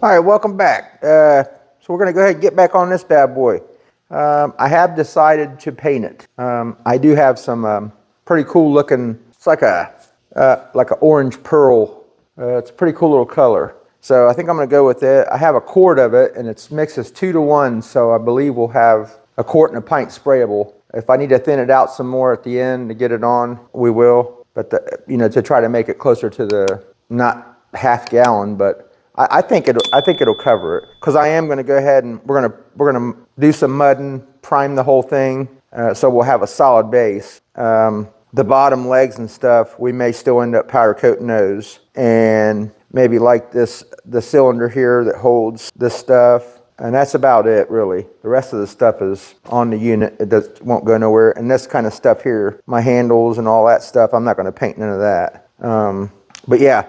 All right, welcome back. So we're gonna go ahead and get back on this bad boy. I have decided to paint it. I do have some pretty cool looking, it's like a orange pearl. It's a pretty cool little color. So I think I'm gonna go with it. I have a quart of it and it's mixes 2 to 1. So I believe we'll have a quart and a pint sprayable. If I need to thin it out some more at the end to get it on, we will. But to try to make it closer to the, not half gallon, but I think it'll cover it, because I am going to go ahead and we're gonna do some mudding, prime the whole thing, so we'll have a solid base. The bottom legs and stuff, we may still end up powder coating those, and maybe like the cylinder here that holds this stuff, and that's about it really. The rest of the stuff is on the unit. It won't go nowhere. And this kind of stuff here, my handles and all that stuff, I'm not going to paint none of that. But yeah,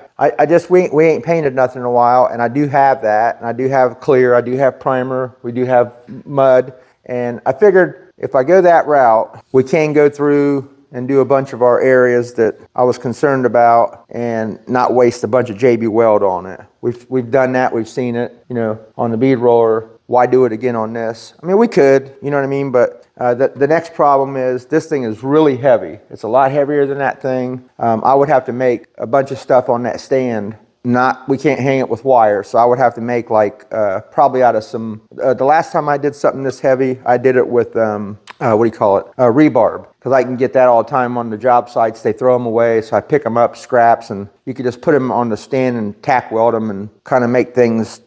we ain't painted nothing in a while, and I do have that, and I do have clear, I do have primer, we do have mud, and I figured if I go that route, we can go through and do a bunch of our areas that I was concerned about and not waste a bunch of JB Weld on it. We've done that, we've seen it, on the bead roller. Why do it again on this? I mean, we could, you know what I mean? But the next problem is this thing is really heavy. It's a lot heavier than that thing. I would have to make a bunch of stuff on that stand. We can't hang it with wire, so I would have to make like probably out of some, the last time I did something this heavy, I did it with, rebarb, because I can get that all the time on the job sites. They throw them away, so I pick them up, scraps, and you could just put them on the stand and tack weld them and kind of make things,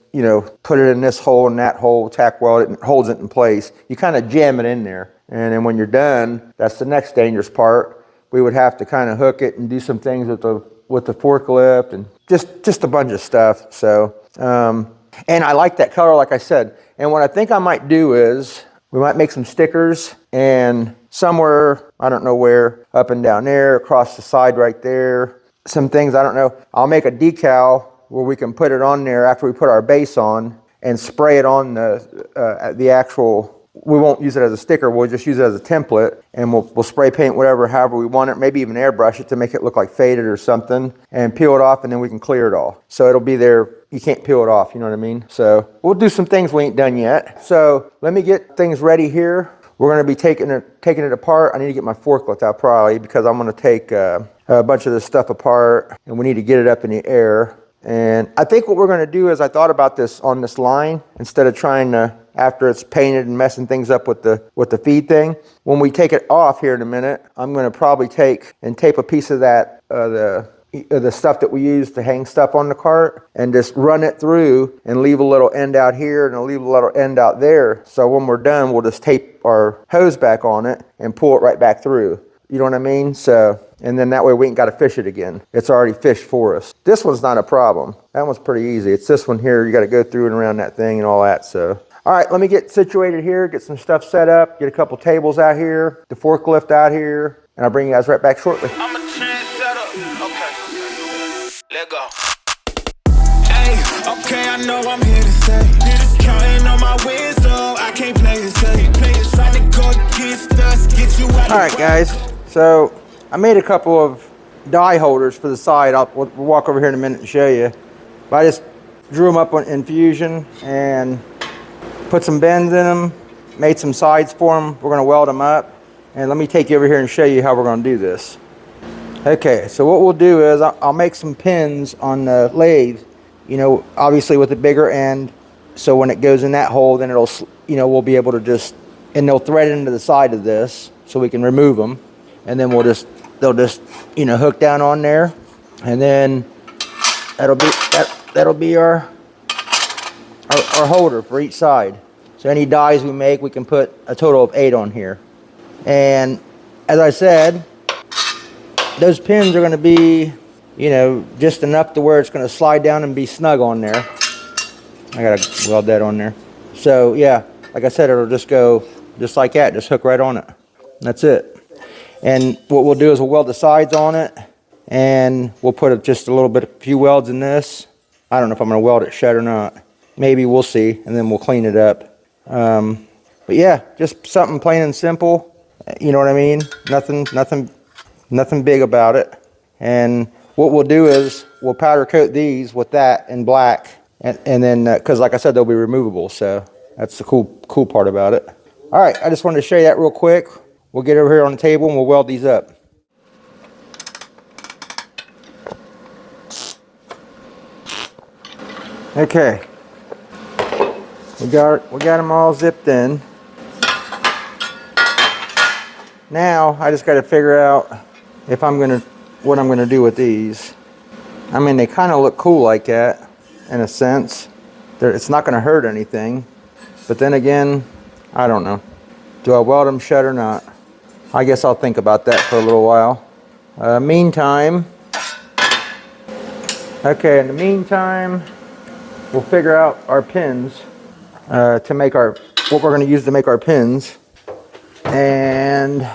put it in this hole and that hole, tack weld it, and holds it in place. You kind of jam it in there. And then when you're done, that's the next dangerous part. We would have to kind of hook it and do some things with the forklift and just a bunch of stuff. So, and I like that color, like I said. And what I think I might do is we might make some stickers, and somewhere, I don't know where, up and down there, across the side right there, some things, I don't know. I'll make a decal where we can put it on there after we put our base on and spray it on the actual, we won't use it as a sticker, we'll just use it as a template, and we'll spray paint however we want it, maybe even airbrush it to make it look like faded or something, and peel it off, and then we can clear it all. So it'll be there, you can't peel it off, you know what I mean? So we'll do some things we ain't done yet. So let me get things ready here. We're gonna be taking it apart. I need to get my forklift out probably, because I'm gonna take a bunch of this stuff apart, and we need to get it up in the air. And I think what we're going to do is, I thought about this on this line, instead of trying to, after it's painted and messing things up with the feed thing, when we take it off here in a minute, I'm going to probably take and tape a piece of that, the stuff that we use to hang stuff on the cart, and just run it through and leave a little end out here and leave a little end out there. So when we're done, we'll just tape our hose back on it and pull it right back through. You know what I mean? So, and then that way we ain't got to fish it again. It's already fished for us. This one's not a problem. That one's pretty easy. It's this one here. You got to go through and around that thing and all that. So, all right, let me get situated here, get some stuff set up, get a couple tables out here, the forklift out here, and I'll bring you guys right back shortly. I'm a trendsetter. Okay. Let go. Hey, okay, I know I'm here to stay. Counting on my wins, so I can't play it safe. Trying to go against us, get you out. All right, guys. So I made a couple of die holders for the side. We'll walk over here in a minute and show you. But I just drew them up in Fusion and put some bends in them, made some sides for them. We're going to weld them up. And let me take you over here and show you how we're going to do this. Okay, so what we'll do is I'll make some pins on the lathe, obviously with the bigger end. So when it goes in that hole, then it'll, we'll be able to just, and they'll thread into the side of this so we can remove them. And then they'll just, hook down on there. And then that'll be our holder for each side. So any dies we make, we can put a total of 8 on here. And as I said, those pins are going to be, just enough to where it's going to slide down and be snug on there. I got to weld that on there. So yeah, like I said, it'll just go just like that, just hook right on it. That's it. And what we'll do is we'll weld the sides on it, and we'll put just a few welds in this. I don't know if I'm going to weld it shut or not. Maybe, we'll see, and then we'll clean it up. But yeah, just something plain and simple. You know what I mean? Nothing big about it. And what we'll do is we'll powder coat these with that in black, And then, because like I said, they'll be removable, so that's the cool part about it. All right, I just wanted to show you that real quick. We'll get over here on the table and we'll weld these up. Okay, we got them all zipped in. Now I just got to figure out if what I'm gonna do with these. I mean, they kind of look cool like that in a sense. It's not gonna hurt anything, but then again, I don't know. Do I weld them shut or not? I guess I'll think about that for a little while. Meantime, okay, in the meantime, we'll figure out our pins to make what we're going to use to make our pins, and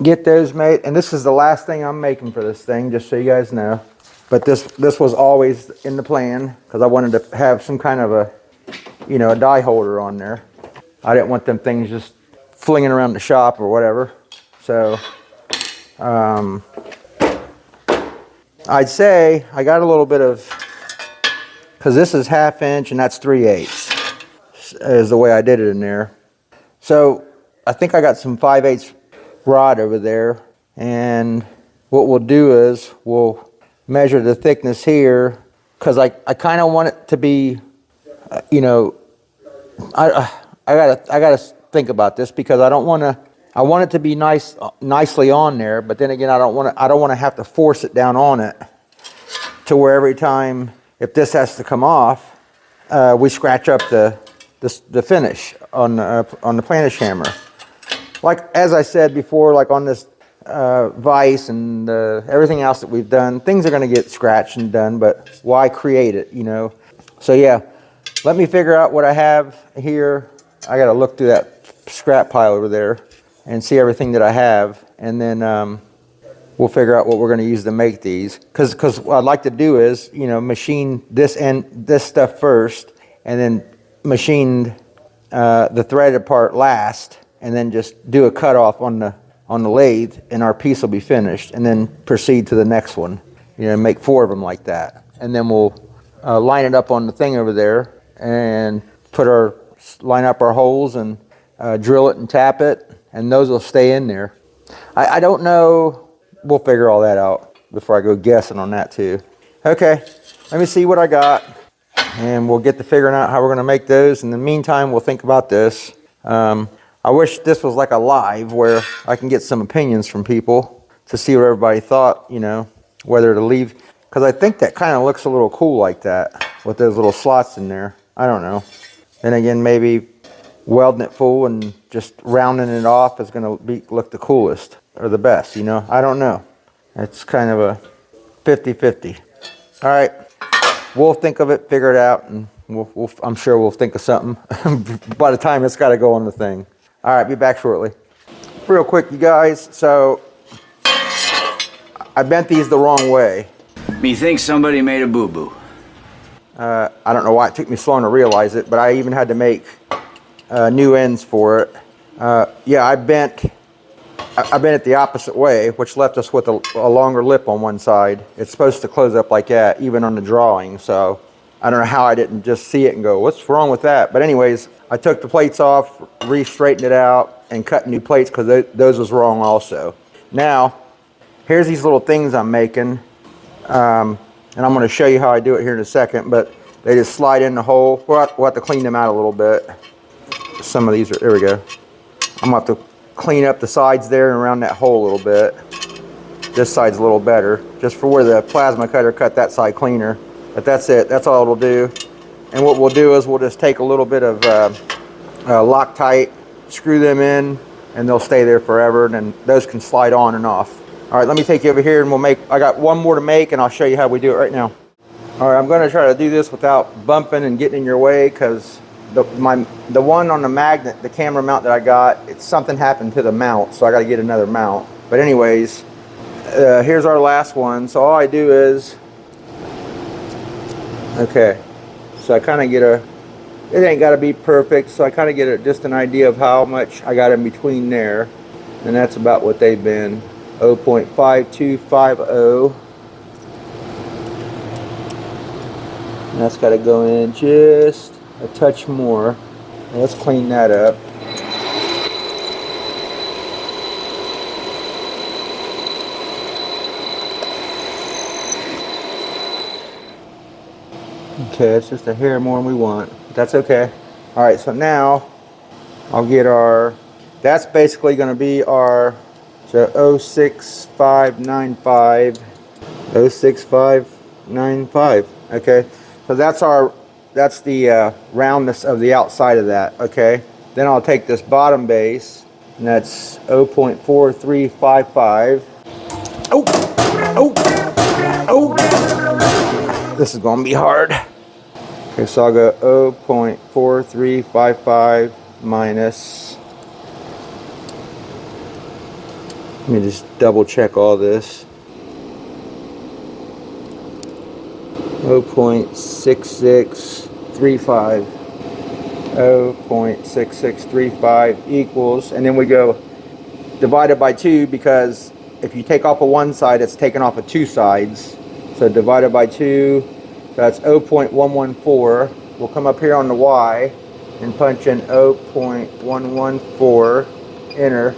get those made. And this is the last thing I'm making for this thing, just so you guys know. But this was always in the plan because I wanted to have some kind of a, you know, a die holder on there. I didn't want them things just flinging around the shop or whatever. So I'd say I got a little bit of, because this is 1/2 inch and that's 3/8 is the way I did it in there. So I think I got some 5/8 rod over there, and what we'll do is we'll measure the thickness here, because I kind of want it to be, you know, I gotta think about this, because I want it to be nicely on there, but then again I don't want to have to force it down on it to where every time if this has to come off, we scratch up the finish on the Planish hammer. Like as I said before, like on this vise and everything else that we've done, things are going to get scratched and done, but why create it, you know? So yeah, let me figure out what I have here. I got to look through that scrap pile over there and see everything that I have, and then we'll figure out what we're going to use to make these. Because what I'd like to do is, you know, machine this stuff first, and then machine the threaded part last, and then just do a cutoff on the lathe, and our piece will be finished, and then proceed to the next one. You know, make 4 of them like that, and then we'll line it up on the thing over there, and line up our holes and drill it and tap it, and those will stay in there. I don't know. We'll figure all that out before I go guessing on that too. Okay, let me see what I got, and we'll get to figuring out how we're going to make those. In the meantime, we'll think about this. I wish this was like a live where I can get some opinions from people to see what everybody thought, you know, whether to leave. Because I think that kind of looks a little cool like that with those little slots in there. I don't know. Then again, maybe welding it full and just rounding it off is going to look the coolest or the best, you know. I don't know. It's kind of a 50-50. All right, we'll think of it, figure it out, and I'm sure we'll think of something by the time it's got to go on the thing. All right, be back shortly. Real quick, you guys. So I bent these the wrong way. Methinks somebody made a boo-boo. I don't know why it took me so long to realize it, but I even had to make new ends for it. Yeah, I bent it the opposite way, which left us with a longer lip on one side. It's supposed to close up like that, even on the drawing. So I don't know how I didn't just see it and go, what's wrong with that? But anyways, I took the plates off, re-straightened it out, and cut new plates because those was wrong also. Now, here's these little things I'm making. And I'm going to show you how I do it here in a second, but they just slide in the hole. We'll have to clean them out a little bit. Some of these are, there we go. I'm going to have to clean up the sides there and around that hole a little bit. This side's a little better, just for where the plasma cutter cut that side cleaner. But that's it, that's all it'll do. And what we'll do is we'll just take a little bit of Loctite, screw them in, and they'll stay there forever, and then those can slide on and off. All right, let me take you over here and I got one more to make, and I'll show you how we do it right now. All right, I'm gonna try to do this without bumping and getting in your way, because the one on the magnet, the camera mount that I got, something happened to the mount, so I gotta get another mount. But anyways, here's our last one. So all I do is, okay, so I kind of get it ain't gotta be perfect, so I kind of get just an idea of how much I got in between there, and that's about what they've been. 0.5250. And that's got to go in just a touch more. Let's clean that up. Okay, it's just a hair more than we want. But that's okay. All right, so now I'll get our, that's basically going to be our, so 06595, 06595. Okay, so that's our, that's the roundness of the outside of that. Okay, then I'll take this bottom base, and that's 0.4355. Oh, oh, oh, this is going to be hard. Okay, so I'll go 0.4355 minus, let me just double check all this, 0.6635, 0.6635 equals, and then we go divided by 2, because if you take off of one side, it's taken off of two sides. So divided by 2, that's 0.114. We'll come up here on the Y and punch in 0.114, enter,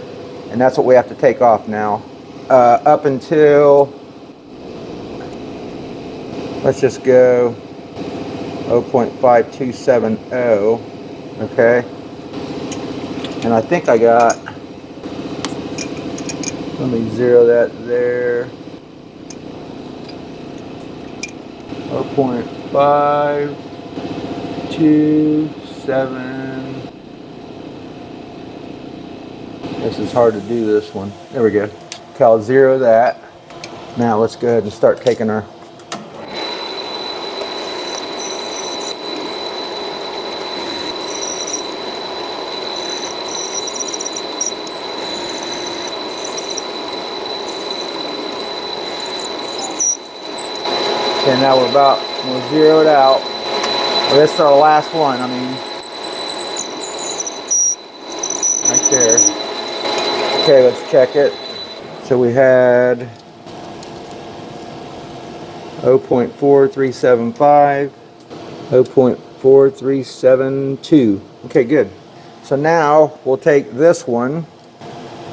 and that's what we have to take off now. Up until, let's just go 0.5270, okay? And I think I got, let me zero that there. 0.527. This is hard to do, this one. There we go. Okay, I'll zero that. Now let's go ahead and start taking our, and now we're zeroed out. Well, this is our last one, I mean, right there. Okay, let's check it. So we had 0.4375, 0.4372. Okay, good. So now we'll take this one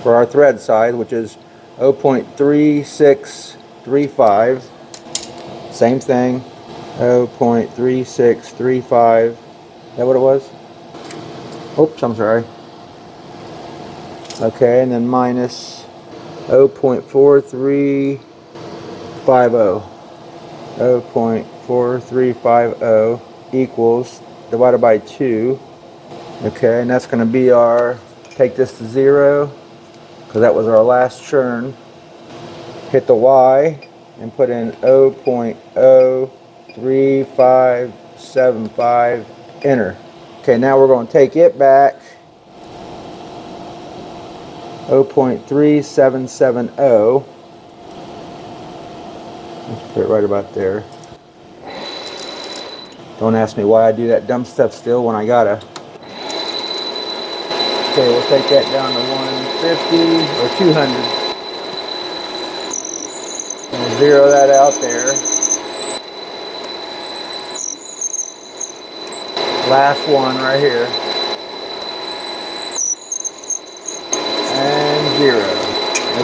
for our thread size, which is 0.3635. Same thing, 0.3635. Is that what it was? Oops, I'm sorry. Okay, and then minus 0.4350. 0.4350 equals, divided by 2. Okay, and that's going to be our, take this to 0, because that was our last churn. Hit the Y and put in 0.03575, enter. Okay, now we're going to take it back 0.3770. Let's put it right about there. Don't ask me why I do that dumb stuff still when I gotta. Okay, we'll take that down to 150 or 200. We'll zero that out there. Last one right here. And 0.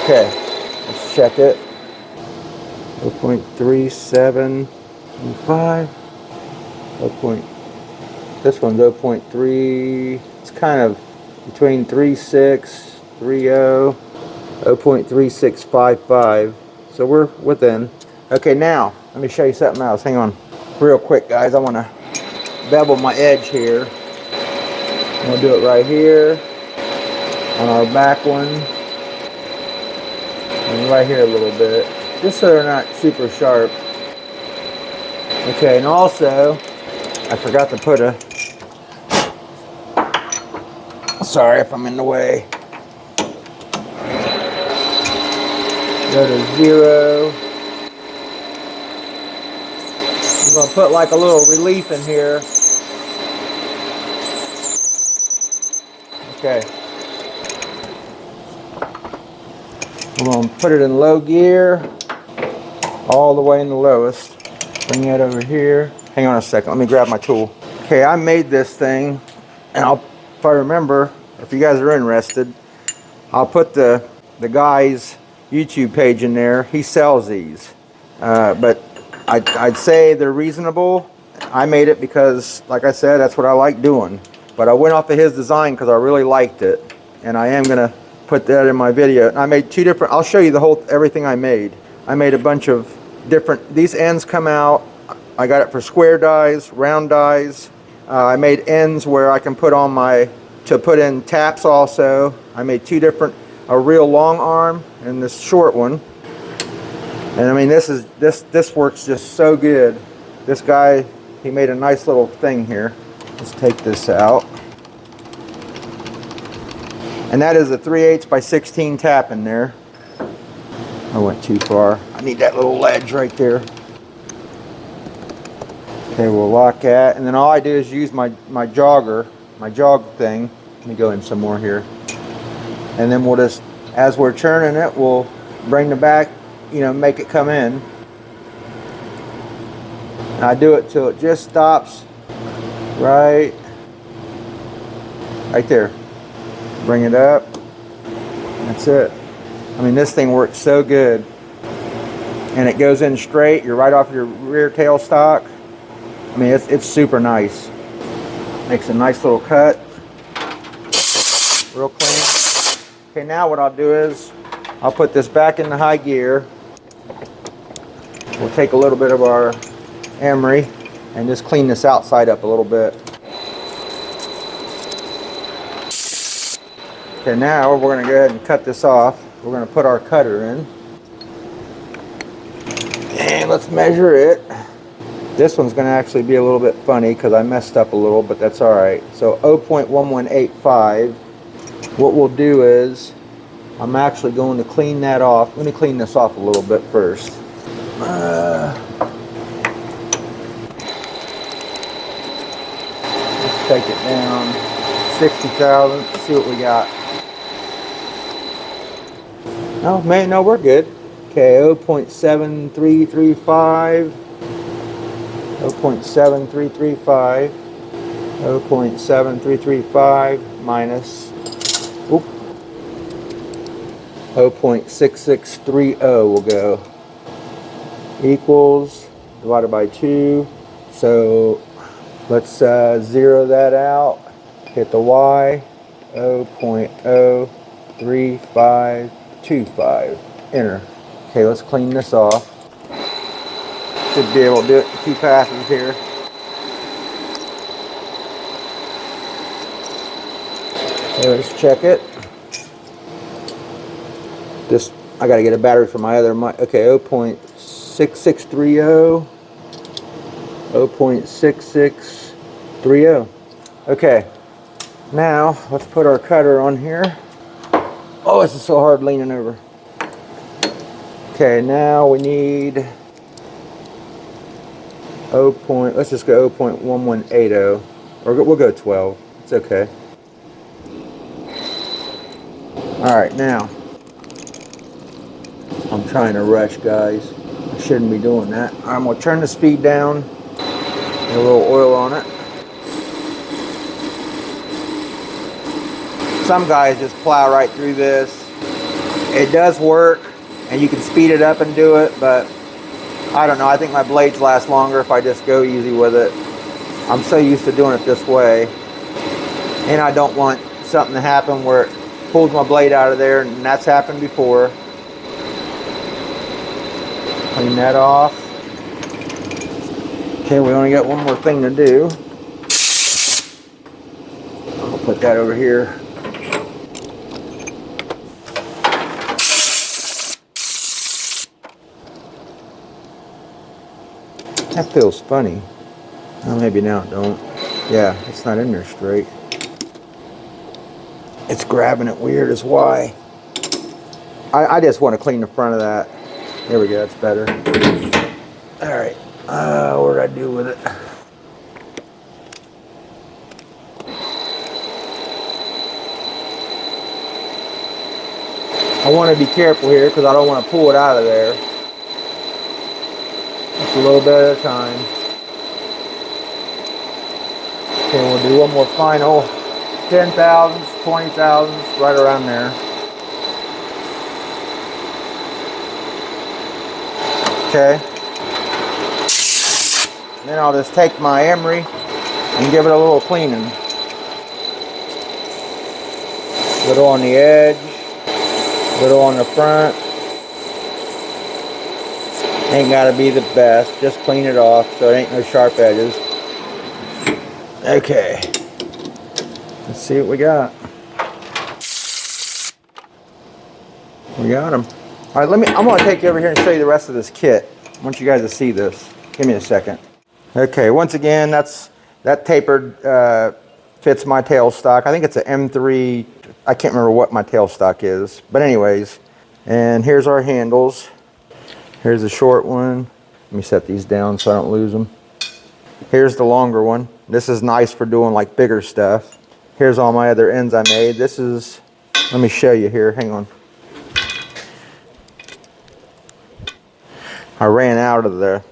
Okay, let's check it. 0.3725. This one's 0.3. It's kind of between 3630, 0.3655. So we're within. Okay, now let me show you something else. Hang on, real quick, guys. I want to bevel my edge here. I'm gonna do it right here on our back one, and right here a little bit, just so they're not super sharp. Okay, and also I forgot to put a, sorry if I'm in the way. Go to 0. I'm going to put like a little relief in here. Okay. We're going to put it in low gear, all the way in the lowest. Bring that over here. Hang on a second, let me grab my tool. Okay, I made this thing, and if I remember, if you guys are interested, I'll put the guy's YouTube page in there. He sells these, but I'd say they're reasonable. I made it because, like I said, that's what I like doing. But I went off of his design because I really liked it, and I am gonna put that in my video. And I made 2 different. I'll show you everything I made. I made a bunch of different. These ends come out. I got it for square dies, round dies. I made ends where I can put on to put in taps also. I made 2 different, a real long arm and this short one. And I mean, this works just so good. This guy, he made a nice little thing here. Let's take this out. And that is a 3/8 by 16 tap in there. I went too far. I need that little ledge right there. Okay, we'll lock that, and then all I do is use my jog thing. Let me go in some more here. And then we'll just, as we're churning it, we'll bring the back, make it come in. And I do it till it just stops right there. Bring it up. That's it. I mean, this thing works so good. And it goes in straight. You're right off your rear tailstock. I mean, it's super nice. Makes a nice little cut. Real clean. Okay, now what I'll do is I'll put this back in the high gear. We'll take a little bit of our emery and just clean this outside up a little bit. Okay, now we're going to go ahead and cut this off. We're going to put our cutter in. And let's measure it. This one's going to actually be a little bit funny because I messed up a little, but that's alright. So 0.1185. What we'll do is, I'm actually going to clean that off. Let me clean this off a little bit first. Let's take it down 60 thousandths, see what we got. Oh man, no, we're good. Okay, 0.7335. 0.7335. 0.7335 minus 0.6630 will go. Equals, divided by 2. So let's zero that out. Hit the Y. 0.03525. Enter. Okay, let's clean this off. Should be able to do it in 2 passes here. Okay, let's check it. This, I gotta get a battery for my other mic. Okay, 0.6630. 0.6630. Okay, now let's put our cutter on here. Oh, this is so hard leaning over. Okay, now we need let's just go 0.1180, or we'll go 12. It's okay. All right, now I'm trying to rush, guys. I shouldn't be doing that. I'm gonna turn the speed down. Get a little oil on it. Some guys just plow right through this. It does work, and you can speed it up and do it, but I don't know. I think my blades last longer if I just go easy with it. I'm so used to doing it this way, and I don't want something to happen where it pulls my blade out of there, and that's happened before. Clean that off. Okay, we only got one more thing to do. I'll put that over here. That feels funny. Oh, maybe now it don't. Yeah, it's not in there straight. It's grabbing it weird is why. I just want to clean the front of that. There we go, that's better. Alright, what did I do with it? I want to be careful here because I don't want to pull it out of there. Just a little bit at a time. Okay, we'll do one more final 10 thousandths, 20 thousandths, right around there. Okay. And then I'll just take my emery and give it a little cleaning. Little on the edge, little on the front. Ain't gotta be the best, just clean it off so it ain't no sharp edges. Okay, let's see what we got. We got them. All right, I'm gonna take you over here and show you the rest of this kit. I want you guys to see this. Give me a second. Okay, once again, that tapered fits my tailstock. I think it's an M3. I can't remember what my tailstock is, but anyways. And here's our handles. Here's the short one. Let me set these down so I don't lose them. Here's the longer one. This is nice for doing like bigger stuff. Here's all my other ends I made. This is, let me show you here, hang on. I ran out of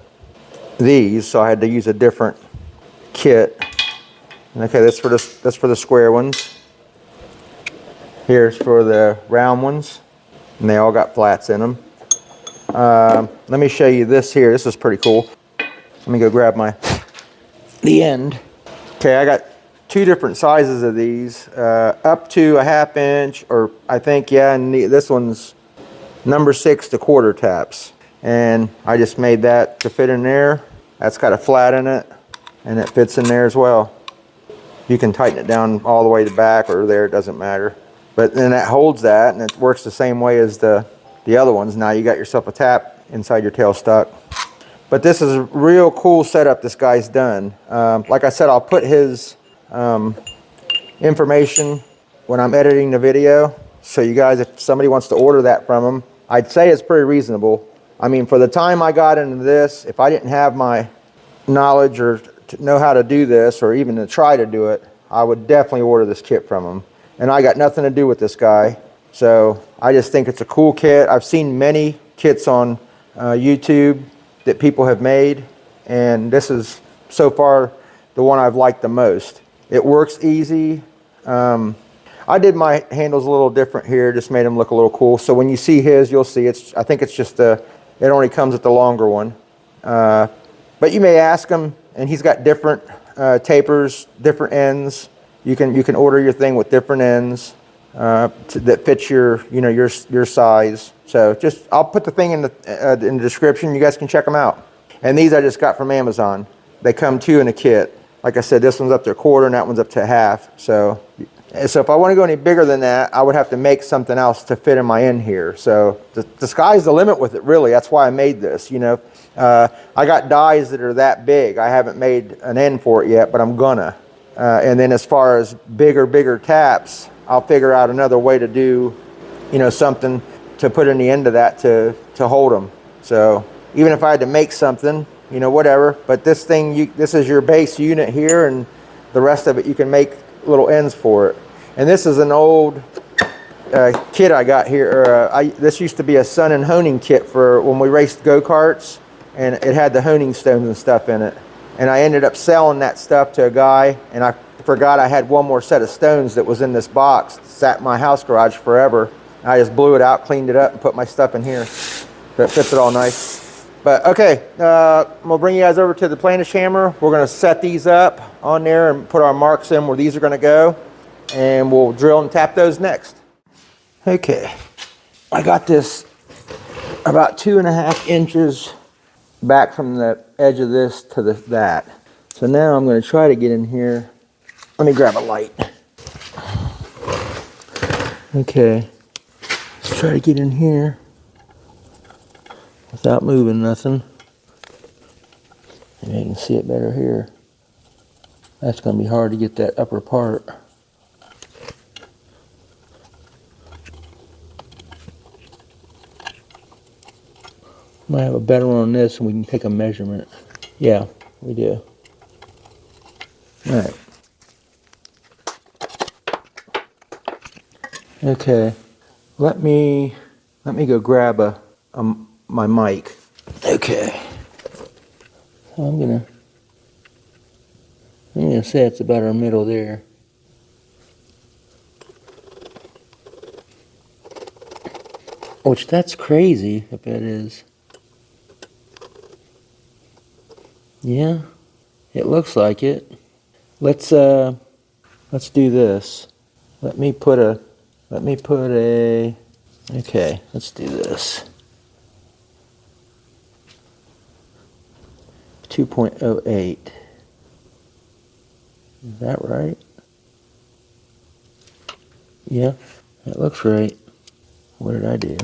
these, so I had to use a different kit. Okay, that's for the square ones. Here's for the round ones, and they all got flats in them. Let me show you this here. This is pretty cool. Let me go grab the end. Okay, I got two different sizes of these, up to a 1/2 inch, or I think, yeah, and this one's number 6 to quarter taps. And I just made that to fit in there. That's got a flat in it, and it fits in there as well. You can tighten it down all the way to the back or there, it doesn't matter. But then that holds that, and it works the same way as the other ones. Now you got yourself a tap inside your tailstock. But this is a real cool setup this guy's done. Like I said, I'll put his information when I'm editing the video. So you guys, if somebody wants to order that from him, I'd say it's pretty reasonable. I mean, for the time I got into this, if I didn't have my knowledge or to know how to do this, or even to try to do it, I would definitely order this kit from him. And I got nothing to do with this guy. So I just think it's a cool kit. I've seen many kits on YouTube that people have made, and this is so far the one I've liked the most. It works easy. I did my handles a little different here, just made them look a little cool. So when you see his, you'll see I think it's just it only comes with the longer one. But you may ask him, and he's got different tapers, different ends. You can order your thing with different ends that fits your size. So I'll put the thing in the description. You guys can check them out. And these I just got from Amazon. They come 2 in a kit. Like I said, this one's up to a quarter and that one's up to a 1/2. So if I want to go any bigger than that, I would have to make something else to fit in my end here. So the sky's the limit with it, really. That's why I made this. I got dies that are that big. I haven't made an end for it yet, but I'm gonna. And then as far as bigger taps, I'll figure out another way to do, something to put in the end of that to hold them. So even if I had to make something, whatever. But this thing, this is your base unit here, and the rest of it you can make little ends for it. And this is an old kit I got here. This used to be a sun and honing kit for when we raced go-karts, and it had the honing stones and stuff in it. And I ended up selling that stuff to a guy, and I forgot I had one more set of stones that was in this box. It sat in my house garage forever. I just blew it out, cleaned it up, and put my stuff in here. So it fits it all nice. But okay, we'll bring you guys over to the Planish hammer. We're gonna set these up on there and put our marks in where these are gonna go. And we'll drill and tap those next. Okay, I got this about 2.5 inches back from the edge of this to that. So now I'm going to try to get in here. Let me grab a light. Okay, let's try to get in here without moving nothing. Maybe you can see it better here. That's going to be hard to get that upper part. Might have a better one on this and we can take a measurement. Yeah, we do. Alright. Okay. Let me go grab my mic. Okay. So I'm gonna I'm gonna say it's about our middle there. Which that's crazy if it is. Yeah, it looks like it. Let's do this. Let me put a, okay, let's do this. 2.08. Is that right? Yeah, that looks right. What did I do?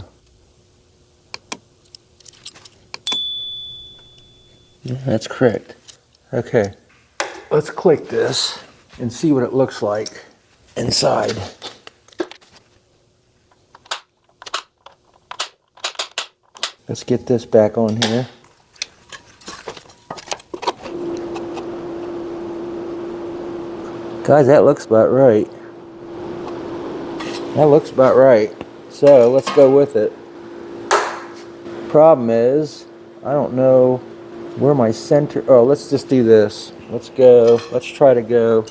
Yeah, that's correct. Okay, let's click this and see what it looks like inside. Let's get this back on here. Guys, that looks about right. That looks about right. So let's go with it. Problem is, I don't know where my center, oh, let's just do this. Let's go, let's try to go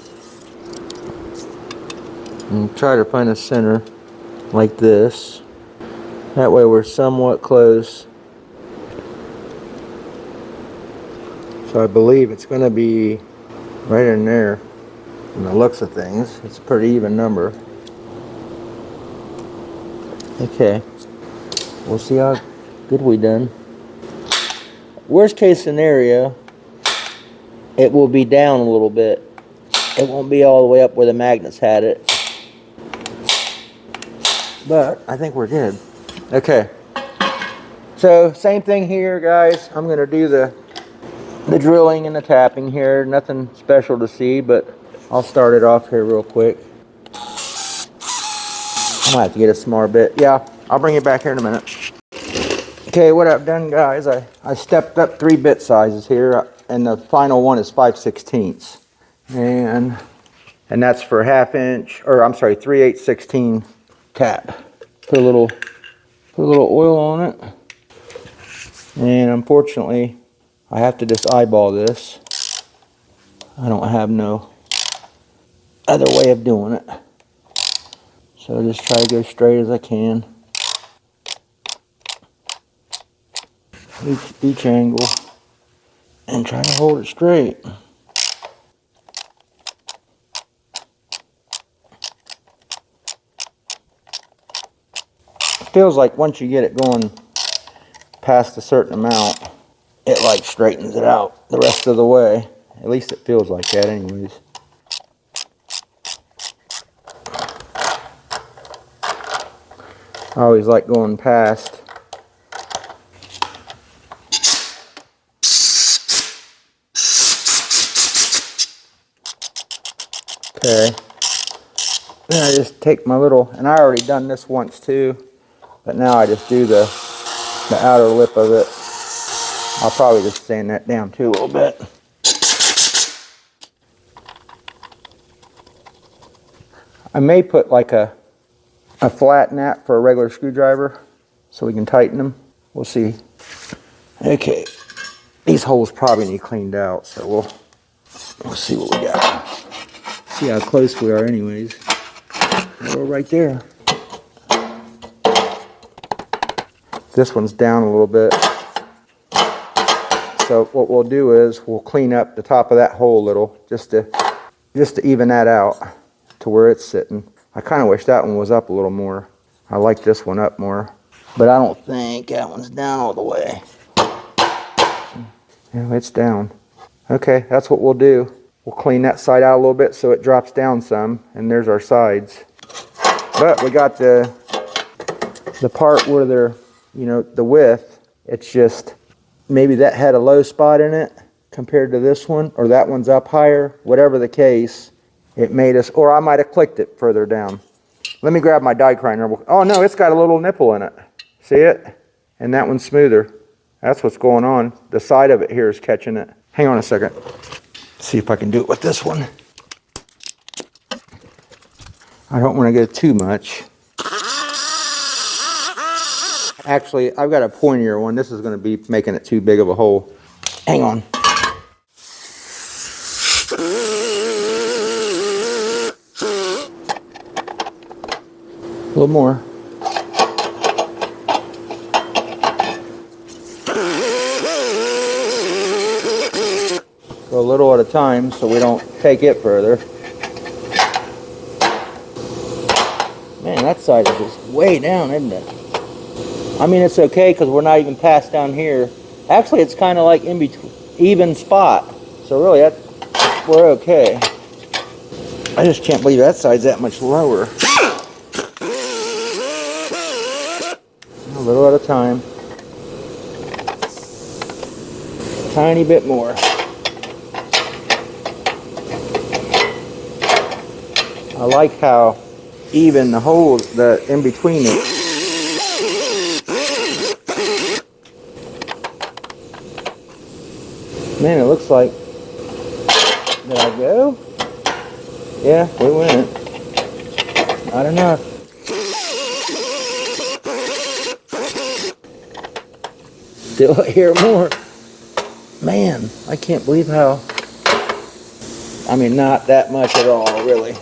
and try to find a center like this. That way we're somewhat close. So I believe it's going to be right in there. From the looks of things, it's a pretty even number. Okay, we'll see how good we done. Worst case scenario, it will be down a little bit. It won't be all the way up where the magnets had it. But I think we're good. Okay. So same thing here, guys. I'm gonna do the drilling and the tapping here. Nothing special to see, but I'll start it off here real quick. I might have to get a smaller bit. Yeah, I'll bring it back here in a minute. Okay, what I've done, guys, I stepped up 3 bit sizes here, and the final one is 5/16. And that's for 1/2 inch, or I'm sorry, 3/8/16 tap. Put a little oil on it. And unfortunately, I have to just eyeball this. I don't have no other way of doing it. So just try to go straight as I can. Each angle. And try to hold it straight. It feels like once you get it going past a certain amount, it like straightens it out the rest of the way. At least it feels like that anyways. I always like going past. Okay. Then I just take my little, and I already done this once too, but now I just do the outer lip of it. I'll probably just sand that down too a little bit. I may put like a flat nap for a regular screwdriver so we can tighten them. We'll see. Okay, these holes probably need cleaned out, so we'll see what we got. See how close we are anyways. We're right there. This one's down a little bit. So what we'll do is we'll clean up the top of that hole a little just to even that out to where it's sitting. I kind of wish that one was up a little more. I like this one up more, but I don't think that one's down all the way. Yeah, it's down. Okay, that's what we'll do. We'll clean that side out a little bit so it drops down some, and there's our sides. But we got the part where they're, you know, the width, it's just, maybe that had a low spot in it compared to this one, or that one's up higher, whatever the case, it made us, or I might have clicked it further down. Let me grab my die grinder. Oh no, it's got a little nipple in it. See it? And that one's smoother. That's what's going on. The side of it here is catching it. Hang on a second. See if I can do it with this one. I don't want to go too much. Actually, I've got a pointier one. This is going to be making it too big of a hole. Hang on. little more. Go a little at a time so we don't take it further. Man, that side is just way down, isn't it? I mean, it's okay because we're not even past down here. Actually, it's kind of like in between, even spot. So really, we're okay. I just can't believe that side's that much lower. A little at a time. Tiny bit more. I like how even the hole, the in between it. Man, it looks like. Did I go? Yeah, we went. Not enough. Still hear more. Man, I can't believe how. I mean, not that much at all, really.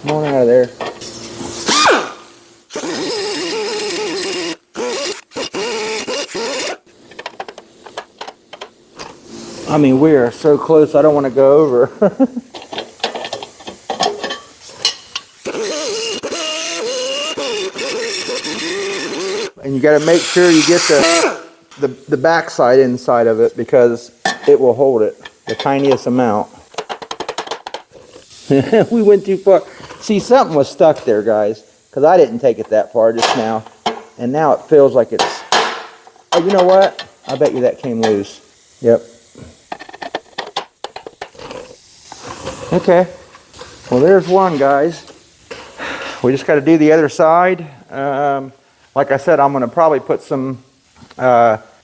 Come on out of there. I mean, we are so close, I don't want to go over. And you got to make sure you get the back side inside of it because it will hold it the tiniest amount. We went too far. See, something was stuck there, guys, because I didn't take it that far just now. And now it feels like it's... Oh, you know what? I bet you that came loose. Yep. Okay. Well, there's one, guys. We just got to do the other side. Like I said, I'm going to probably put some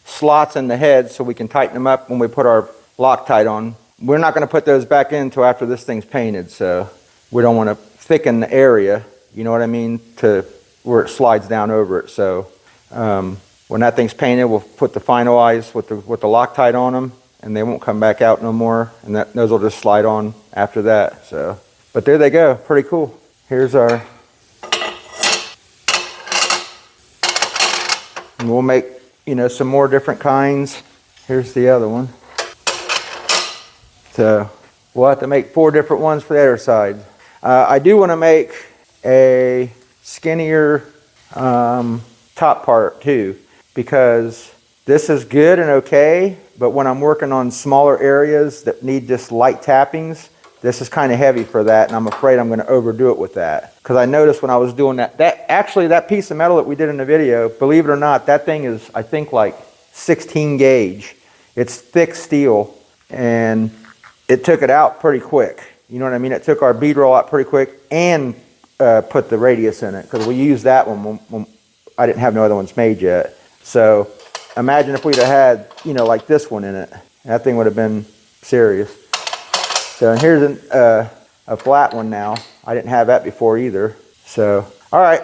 slots in the head so we can tighten them up when we put our Loctite on. We're not going to put those back in until after this thing's painted, so we don't want to thicken the area, you know what I mean, to where it slides down over it. So when that thing's painted, we'll put the final eyes with the Loctite on them, and they won't come back out no more, and those will just slide on after that. So, but there they go, pretty cool. Here's our, and we'll make, you know, some more different kinds. Here's the other one. So we'll have to make 4 different ones for the other side. I do want to make a skinnier top part too, because this is good and okay, but when I'm working on smaller areas that need just light tappings, this is kind of heavy for that, and I'm afraid I'm going to overdo it with that. Because I noticed when I was doing that actually that piece of metal that we did in the video, believe it or not, that thing is, I think, like 16 gauge. It's thick steel, and it took it out pretty quick. You know what I mean? It took our bead roll out pretty quick and put the radius in it, because we used that one when I didn't have no other ones made yet. So imagine if we'd have had, you know, like this one in it. That thing would have been serious. So and here's a flat one now. I didn't have that before either. So, all right,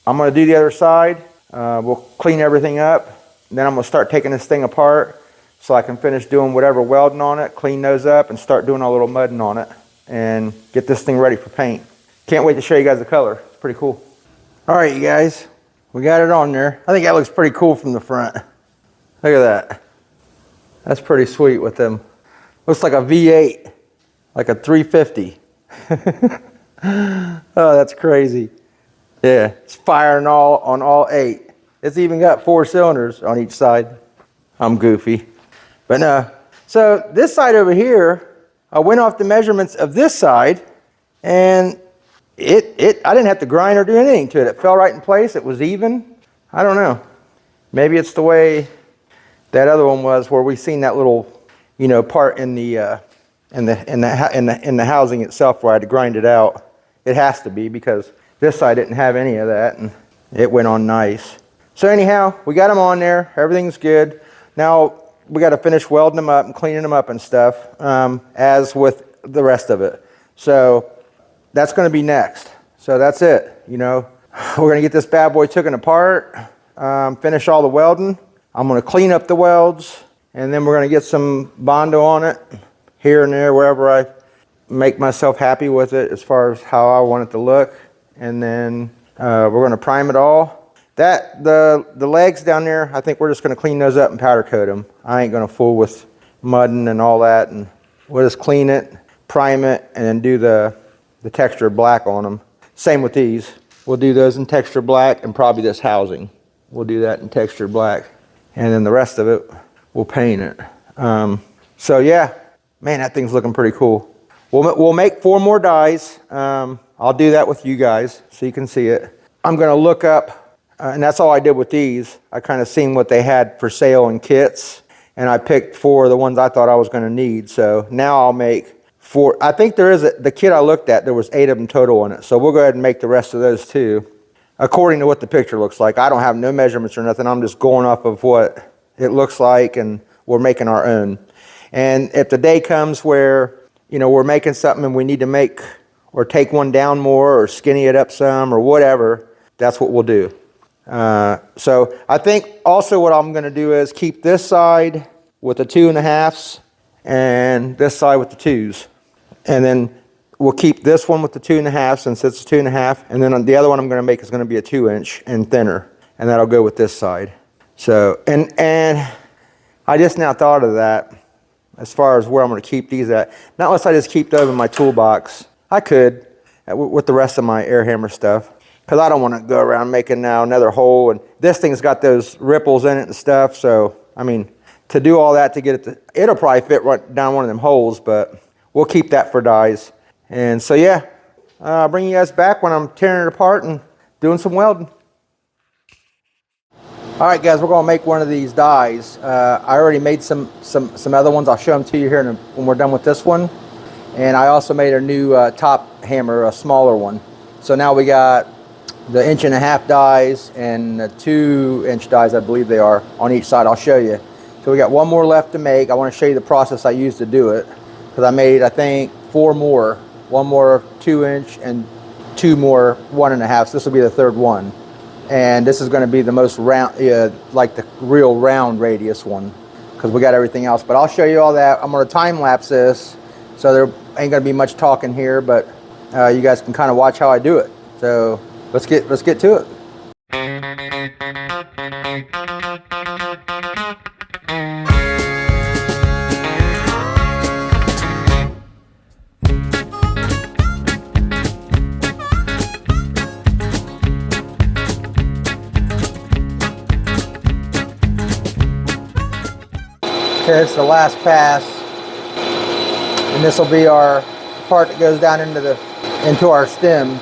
I'm going to do the other side. We'll clean everything up. And then I'm going to start taking this thing apart so I can finish doing whatever welding on it, clean those up, and start doing a little mudding on it and get this thing ready for paint. Can't wait to show you guys the color. It's pretty cool. All right, you guys, we got it on there. I think that looks pretty cool from the front. Look at that. That's pretty sweet with them. Looks like a V8, like a 350. Oh, that's crazy. Yeah, it's firing on all 8. It's even got 4 cylinders on each side. I'm goofy. But no. So this side over here, I went off the measurements of this side, and I didn't have to grind or do anything to it. It fell right in place. It was even. I don't know. Maybe it's the way that other one was, where we seen that little, you know, part in the housing itself where I had to grind it out. It has to be, because this side didn't have any of that, and it went on nice. So anyhow, we got them on there. Everything's good. Now we got to finish welding them up and cleaning them up and stuff, as with the rest of it. So that's going to be next. So that's it. You know, we're going to get this bad boy taken apart, finish all the welding. I'm going to clean up the welds, and then we're going to get some Bondo on it here and there, wherever I make myself happy with it as far as how I want it to look. And then we're going to prime it all. The legs down there, I think we're just going to clean those up and powder coat them. I ain't going to fool with mudding and all that. And we'll just clean it, prime it, and then do the texture black on them. Same with these. We'll do those in texture black and probably this housing. We'll do that in texture black. And then the rest of it, we'll paint it. So yeah, man, that thing's looking pretty cool. We'll make 4 more dies. I'll do that with you guys so you can see it. I'm going to look up, and that's all I did with these. I kind of seen what they had for sale in kits, and I picked 4 of the ones I thought I was going to need. So now I'll make 4. I think there is the kit I looked at, there was 8 of them total in it. So we'll go ahead and make the rest of those too, according to what the picture looks like. I don't have no measurements or nothing. I'm just going off of what it looks like, and we're making our own. And if the day comes where, you know, we're making something and we need to make or take one down more or skinny it up some or whatever, that's what we'll do. So I think also what I'm going to do is keep this side with the 2.5s and this side with the 2s. And then we'll keep this one with the 2.5 since it's a 2.5. And then the other one I'm going to make is going to be a 2-inch and thinner. And that'll go with this side. So, and I just now thought of that as far as where I'm going to keep these at. Not unless I just keep those in my toolbox. I could with the rest of my air hammer stuff. Because I don't want to go around making now another hole. And this thing's got those ripples in it and stuff. So, I mean, to do all that to get it to, it'll probably fit right down one of them holes. But we'll keep that for dies. And so, yeah, I'll bring you guys back when I'm tearing it apart and doing some welding. All right, guys, we're going to make one of these dies. I already made some other ones. I'll show them to you here when we're done with this one. And I also made a new top hammer, a smaller one. So now we got the 1.5-inch dies and the 2-inch dies, I believe they are, on each side. I'll show you. So we got one more left to make. I want to show you the process I used to do it. Because I made, I think, 4 more. 1 more 2-inch and 2 more 1.5. So this will be the 3rd one. And this is going to be the most round, like the real round radius one, because we got everything else. But I'll show you all that. I'm going to time lapse this, so there ain't going to be much talking here, but you guys can kind of watch how I do it. So let's get to it. Okay, it's the last pass, and this will be our part that goes down into our stem.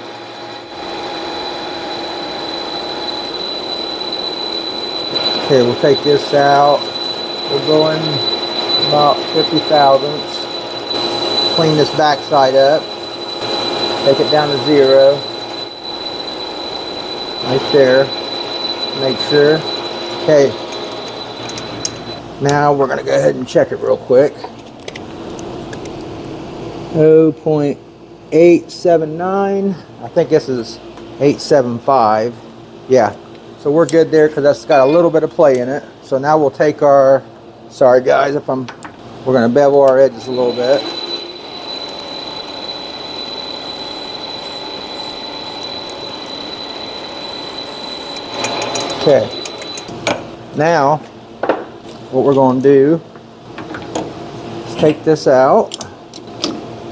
Okay, we'll take this out. We're going about 50 thousandths. Clean this back side up. Take it down to 0. Right there. Make sure. Okay. Now we're going to go ahead and check it real quick. 0.879. I think this is 875. Yeah. So we're good there because that's got a little bit of play in it. So now we'll take our, sorry guys if we're going to bevel our edges a little bit. Okay. Now, what we're going to do is take this out.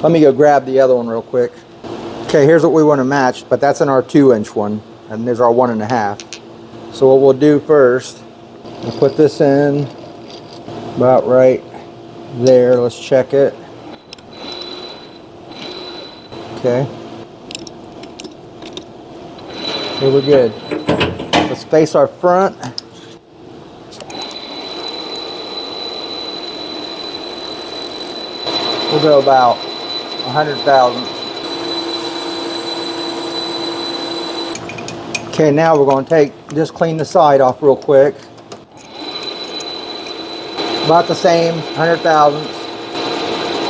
Let me go grab the other one real quick. Okay, here's what we want to match, but that's in our 2-inch one, and there's our 1.5. So what we'll do first, we'll put this in about right there. Let's check it. Okay. Okay, we're good. Let's face our front. We'll go about 100 thousandths. Okay, now we're going to just clean the side off real quick. About the same, 100 thousandths.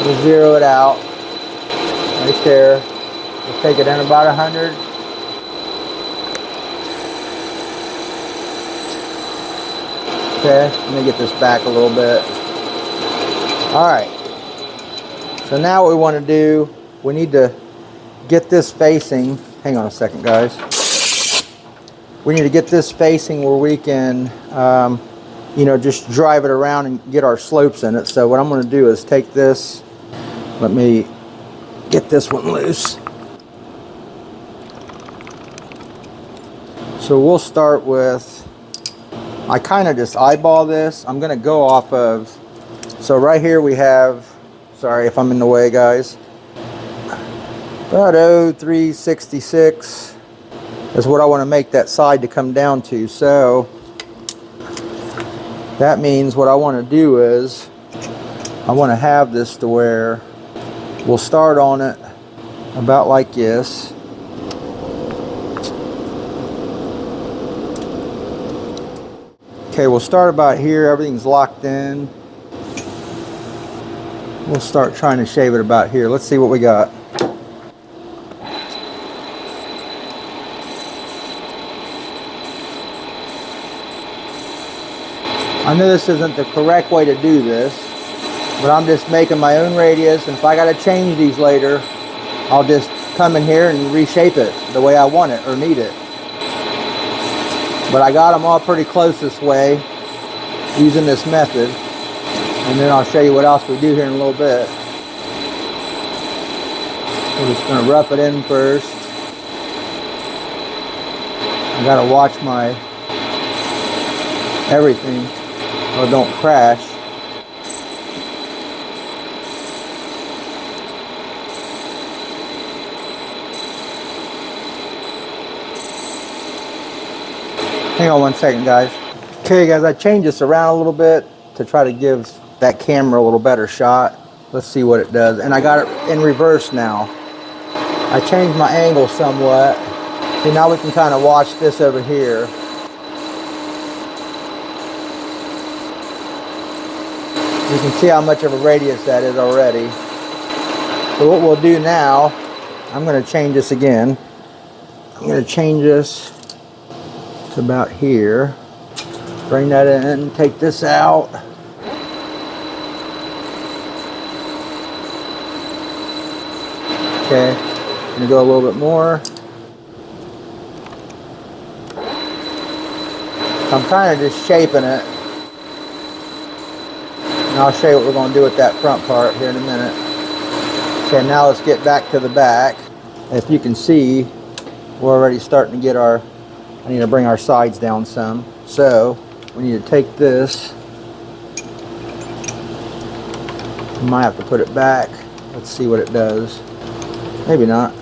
We'll zero it out. Right there. We'll take it in about 100. Okay, let me get this back a little bit. All right. So now what we want to do, we need to get this facing. Hang on a second, guys. We need to get this facing where we can, you know, just drive it around and get our slopes in it. So what I'm going to do is take this. Let me get this one loose. So we'll start with, I kind of just eyeball this. I'm going to go off of, so right here we have, sorry if I'm in the way, guys, about 0366 is what I want to make that side to come down to. So that means what I want to do is I want to have this to where we'll start on it about like this. Okay, we'll start about here. Everything's locked in. We'll start trying to shave it about here. Let's see what we got. I know this isn't the correct way to do this, but I'm just making my own radius, and if I got to change these later, I'll just come in here and reshape it the way I want it or need it. But I got them all pretty close this way using this method, and then I'll show you what else we do here in a little bit. We're just going to rough it in first. I got to watch my everything or don't crash. Hang on one second, guys. Okay, guys, I changed this around a little bit to try to give that camera a little better shot. Let's see what it does. And I got it in reverse now. I changed my angle somewhat. See, now we can kind of watch this over here. You can see how much of a radius that is already. So what we'll do now, I'm going to change this again. I'm going to change this to about here. Bring that in, take this out. Okay, I'm going to go a little bit more. I'm kind of just shaping it. And I'll show you what we're going to do with that front part here in a minute. Okay, now let's get back to the back. If you can see, we're already starting to get our, I need to bring our sides down some. So we need to take this. We might have to put it back. Let's see what it does. Maybe not.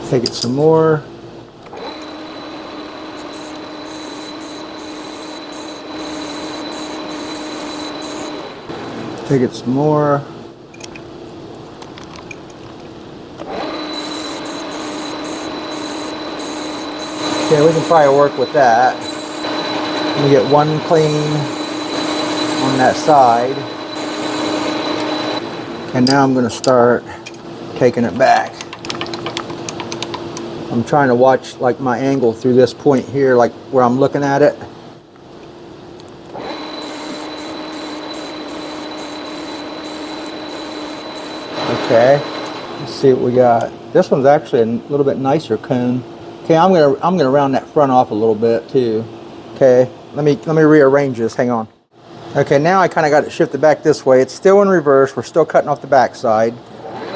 Take it some more. Take it some more. Okay, we can probably work with that. Let me get one clean on that side. And now I'm going to start taking it back. I'm trying to watch like my angle through this point here, like where I'm looking at it. Okay, let's see what we got. This one's actually a little bit nicer cone. Okay, I'm gonna round that front off a little bit too. Okay, let me rearrange this. Hang on. Okay, now I kind of got it shifted back this way. It's still in reverse. We're still cutting off the back side,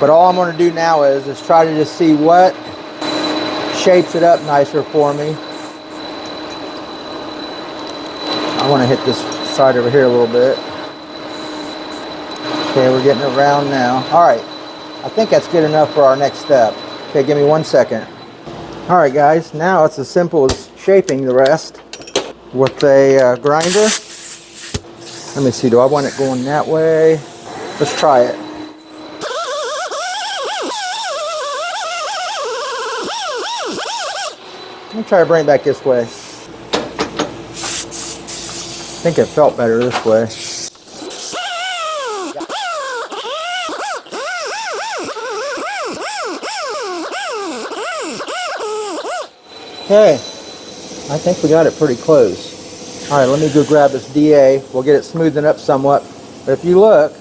but all I'm going to do now is try to just see what shapes it up nicer for me. I want to hit this side over here a little bit. Okay, we're getting it round now. All right, I think that's good enough for our next step. Okay, give me 1 second. All right, guys, now it's as simple as shaping the rest with a grinder. Let me see, do I want it going that way? Let's try it. Let me try to bring it back this way. I think it felt better this way. Okay, I think we got it pretty close. All right, let me go grab this DA. We'll get it smoothing up somewhat. But if you look,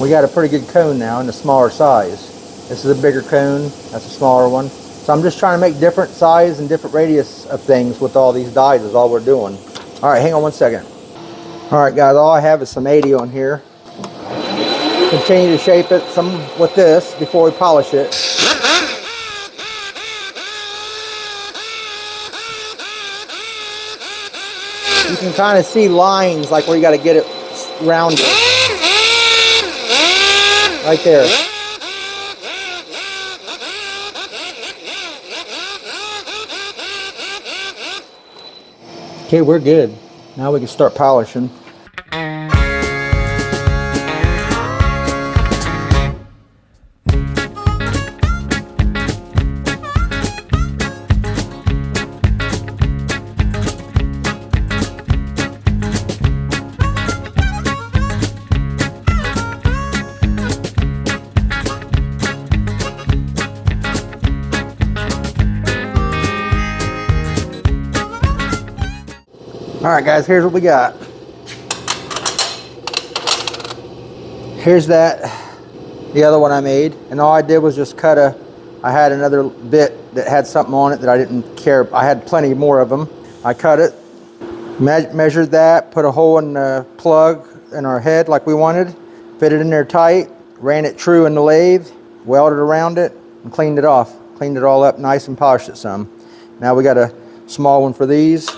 we got a pretty good cone now in the smaller size. This is a bigger cone, that's a smaller one. So I'm just trying to make different size and different radius of things with all these dies is all we're doing. All right, hang on one second. All right, guys, all I have is some 80 on here. Continue to shape it some with this before we polish it. You can kind of see lines like where you got to get it rounded. Right there. Okay, we're good. Now we can start polishing. All right, guys, here's what we got. Here's the other one I made, and all I did was just cut I had another bit that had something on it that I didn't care. I had plenty more of them. I cut it, measured that, put a hole in the plug in our head like we wanted, fit it in there tight, ran it true in the lathe, welded around it, and cleaned it off. Cleaned it all up nice and polished it some. Now we got a small one for these.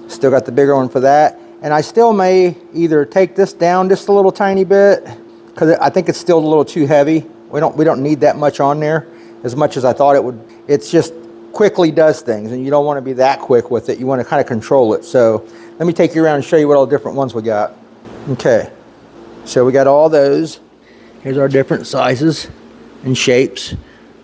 Still got the bigger one for that. And I still may either take this down just a little tiny bit, because I think it's still a little too heavy. We don't need that much on there, as much as I thought it would. It's just quickly does things, and you don't want to be that quick with it. You want to kind of control it. So let me take you around and show you what all the different ones we got. Okay, so we got all those. Here's our different sizes and shapes.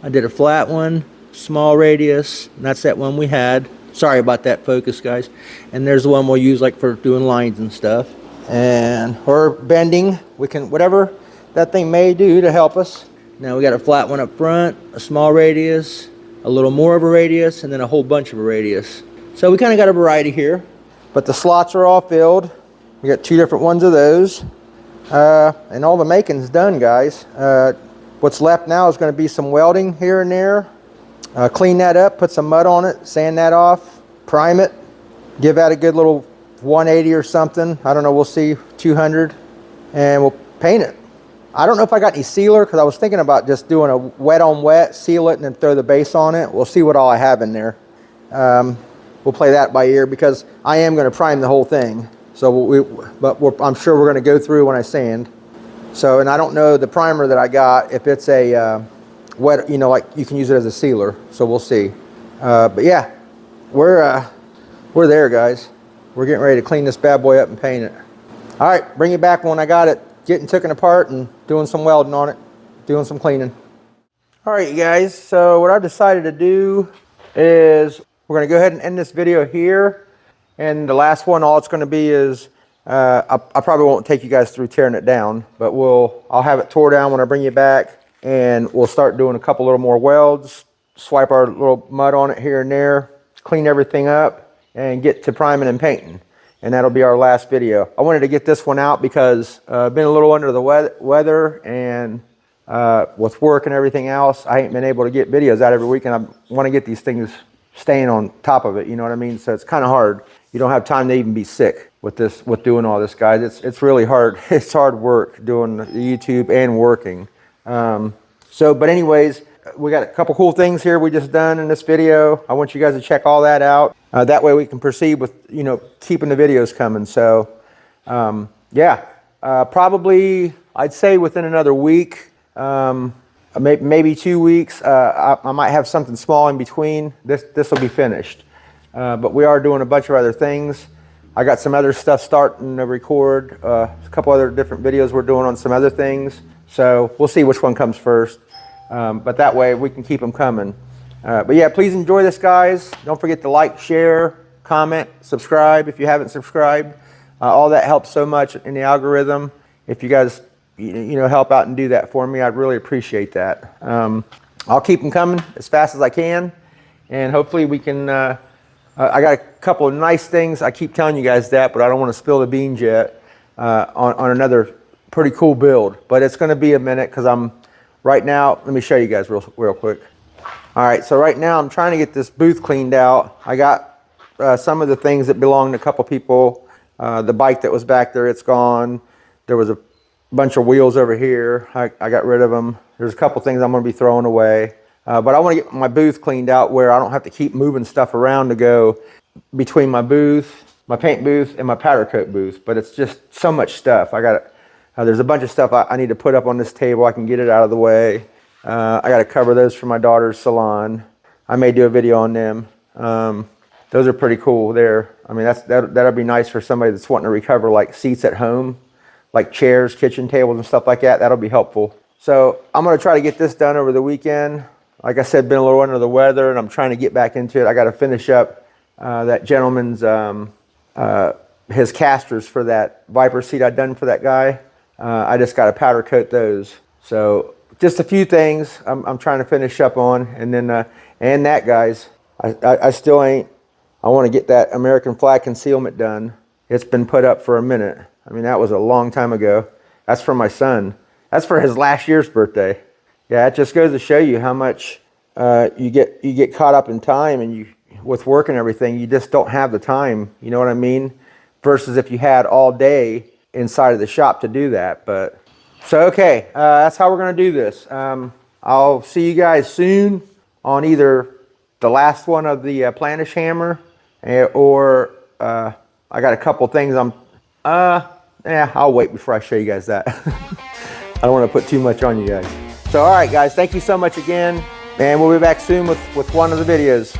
I did a flat one, small radius, and that's that one we had. Sorry about that focus, guys. And there's the one we'll use like for doing lines and stuff. And or bending, we can, whatever that thing may do to help us. Now we got a flat one up front, a small radius, a little more of a radius, and then a whole bunch of a radius. So we kind of got a variety here. But the slots are all filled. We got two different ones of those. And all the making's done, guys. What's left now is going to be some welding here and there. Clean that up, put some mud on it, sand that off, prime it, give that a good little 180 or something. I don't know, we'll see, 200, and we'll paint it. I don't know if I got any sealer, because I was thinking about just doing a wet on wet, seal it, and then throw the base on it. We'll see what all I have in there. We'll play that by ear, because I am going to prime the whole thing. So I'm sure we're going to go through when I sand. So, and I don't know the primer that I got, if it's a wet, you know, like you can use it as a sealer, so we'll see. But yeah, we're there, guys. We're getting ready to clean this bad boy up and paint it. All right, bring it back when I got it getting taken apart and doing some welding on it, doing some cleaning. All right, you guys, so what I've decided to do is we're going to go ahead and end this video here. And the last one, all it's going to be is, I probably won't take you guys through tearing it down, but I'll have it tore down when I bring you back. And we'll start doing a couple little more welds, swipe our little mud on it here and there, clean everything up, and get to priming and painting. And that'll be our last video. I wanted to get this one out because I've been a little under the weather, and with work and everything else, I ain't been able to get videos out every week, and I want to get these things staying on top of it, you know what I mean? So it's kind of hard. You don't have time to even be sick with doing all this, guys. It's really hard. It's hard work doing the YouTube and working. But anyways, we got a couple cool things here we just done in this video. I want you guys to check all that out. That way we can proceed with, you know, keeping the videos coming. So, yeah, probably I'd say within another week, maybe 2 weeks, I might have something small in between. This will be finished. But we are doing a bunch of other things. I got some other stuff starting to record, a couple other different videos we're doing on some other things. So we'll see which one comes first. But that way we can keep them coming. But yeah, please enjoy this, guys. Don't forget to like, share, comment, subscribe if you haven't subscribed. All that helps so much in the algorithm. If you guys help out and do that for me, I'd really appreciate that. I'll keep them coming as fast as I can. And hopefully we can I got a couple of nice things. I keep telling you guys that, but I don't want to spill the beans yet on another pretty cool build. But it's going to be a minute because I'm right now. Let me show you guys real quick. All right, so right now I'm trying to get this booth cleaned out. I got some of the things that belonged to a couple people. The bike that was back there, it's gone. There was a bunch of wheels over here. I got rid of them. There's a couple things I'm going to be throwing away. But I want to get my booth cleaned out where I don't have to keep moving stuff around to go between my booth, my paint booth, and my powder coat booth. But it's just so much stuff. There's a bunch of stuff I need to put up on this table. I can get it out of the way. I got to cover those for my daughter's salon. I may do a video on them. Those are pretty cool there. I mean, that'll be nice for somebody that's wanting to recover like seats at home, like chairs, kitchen tables, and stuff like that. That'll be helpful. So I'm going to try to get this done over the weekend. Like I said, been a little under the weather, and I'm trying to get back into it. I got to finish up that gentleman's his casters for that Viper seat I done for that guy. I just got to powder coat those. So just a few things I'm trying to finish up on, and then and that, guys, I still ain't. I want to get that American flag concealment done. It's been put up for a minute. I mean, that was a long time ago. That's for my son. That's for his last year's birthday. Yeah, it just goes to show you how much you get caught up in time, and with work and everything, you just don't have the time. You know what I mean? Versus if you had all day inside of the shop to do that. But so okay, that's how we're gonna do this. I'll see you guys soon on either the last one of the Planish Hammer, or I got a couple things I'll wait before I show you guys that. I don't want to put too much on you guys. So all right, guys, thank you so much again, and we'll be back soon with one of the videos.